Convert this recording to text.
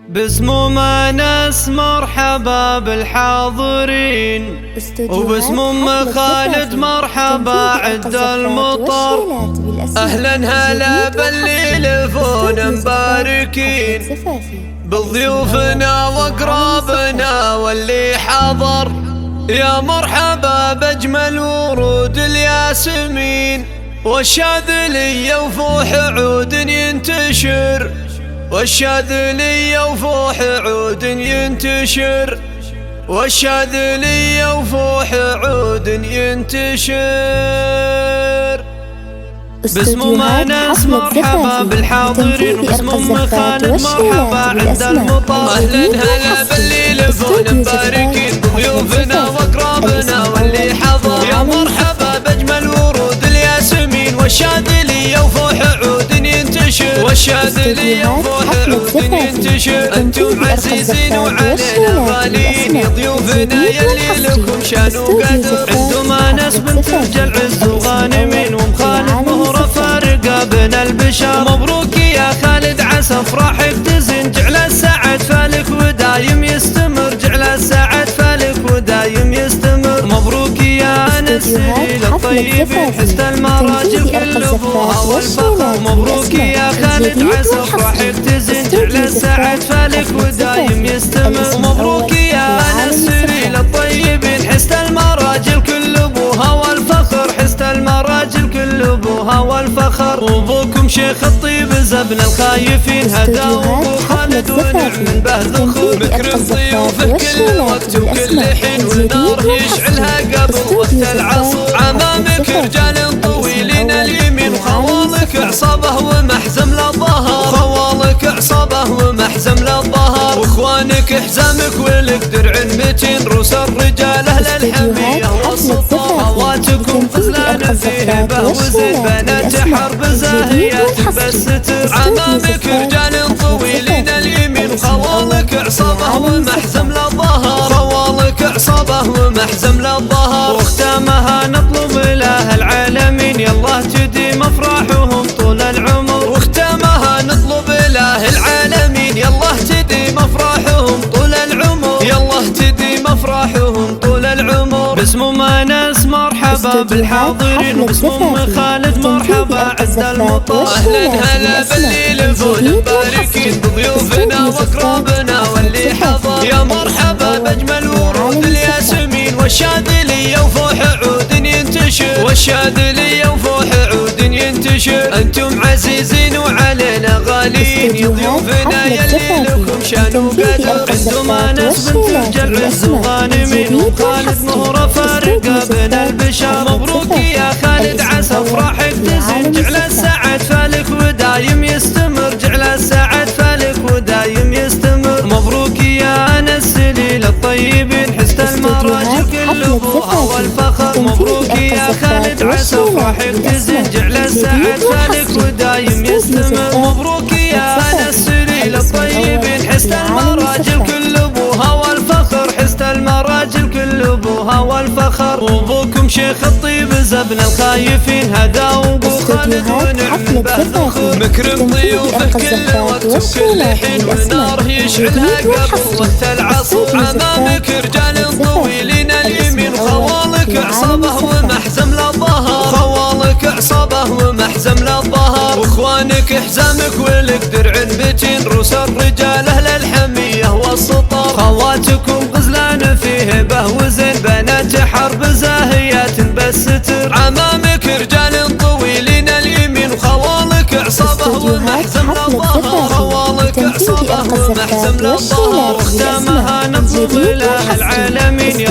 باسم ناس مرحبا بالحاضرين، وباسم خالد مرحبا عد المطر. اهلا هلا باللي يلفون مباركين بضيوفنا واقرابنا واللي حضر. يا مرحبا باجمل ورود الياسمين، والشاذلي وفوح عود ينتشر، والشاذلي وفوح عود ينتشر، والشاذلي وفوح عود ينتشر. باسم ناس مرحبا بالحاضرين، وباسم خالد مرحبا عند المطر. اهلا هلا باللي يلفون مباركين بضيوفنا واقرابنا واللي حضر. يا مرحبا باجمل ورود الياسمين، والشاذلي وفوح عود ينتشر، والشاذلي وفوح عود ينتشر. انتم عزيزين وعلينا غاليين، يا ضيوفنا يلي لكم شان وقدر. انتم ناس بنت العز وغانمين، ومخالد مهر فارقة بين البشر. مبروك يا خالد عسى افراحك تزين، جعل السعد فالك ودايم يستمر، جعل السعد فالك ودايم يستمر. مبروك يا نسيل الطيبين، حسن المراجل كل ابوها والفخر. مبروك يا خالد عسى افراحك تزين، جعل السعد فالك ودايم يستمر. مبروك يا نسيل الطيبين، حسن المراجل كل ابوها والفخر، حسن المراجل كل ابوها والفخر. وابوكم شيخ الطيب زبن الخايفين، هدى وابو خالد ونعم به ذخور. مكرم ضيوفه كل وقت وكل حين، والنار يشعلها قبل وقت العصر. عمامك رجال طويلين اليمين، وخوالك عصابه ومحزم للظهر، خوالك عصابه ومحزم للظهر. واخوانك حزامك ولك درع متين، روس الرجال اهل الحميه والسطر. خواتكم خزلان في هبه وزين، بنات حرب زاهيات بالستر. عمامك رجال طويلين اليمين، وخوالك عصابه ومحزم للظهر، خوالك عصابه ومحزم للظهر. واختامها نطلب اله العالمين، يالله تديم افراحهم طول العمر. واختامها نطلب اله العالمين، يالله تديم افراحهم طول العمر، يالله تديم افراحهم طول العمر. باسم ناس مرحبا بالحاضرين، وباسم خالد مرحبا عند المطر. اهلا هلا باللي يلفون مباركين بضيوفنا واقرابنا واللي حضر. يا مرحبا باجمل ورود الياسمين، والشاذلي وفوح عود ينتشر، والشاذلي وفوح عود ينتشر. انتم عزيزين وعلينا غاليين، يا ضيوفنا يلي لكم شان وقدر. انتم ناس بنت العز وغانمين، وخالد مهر فارقة بين البشر. مبروك يا خالد عسى افراحك تزين، جعل السعد فالك ودايم يستمر، جعل السعد فالك ودايم يستمر. مبروك يا نسليل الطيبين، حسن المراجل كل ابوها والفخر. مبروك يا خالد عسى افراحك تزين، جعل السعد فالك ودايم يستمر. مبروك يا نسليل الطيبين، حسن المراجل كل ابوها والفخر، حسن المراجل كل ابوها والفخر. وابوكم شيخ الطيب زبن الخايفين، هدى وابو خالد ونعم به ذخور. مكرم ضيوفه كل وقت وكل حين، والنار يشعلها قبل وقت العصر. عمامك رجال طويلين اليمين، خوالك عصابه ومحزم للظهر، خوالك عصابه ومحزم للظهر. واخوانك حزامك ولك درع متين، روس الرجال اهل الحميه والسطر. خواتكم غزلان في هبه وزين، بنات حرب زاهيات بالستر. عمامك رجال طويلين اليمين، وخوالك عصابه ومحزم للظهر، خوالك عصابه ومحزم للظهر. واختامها نطلب اله العالمين،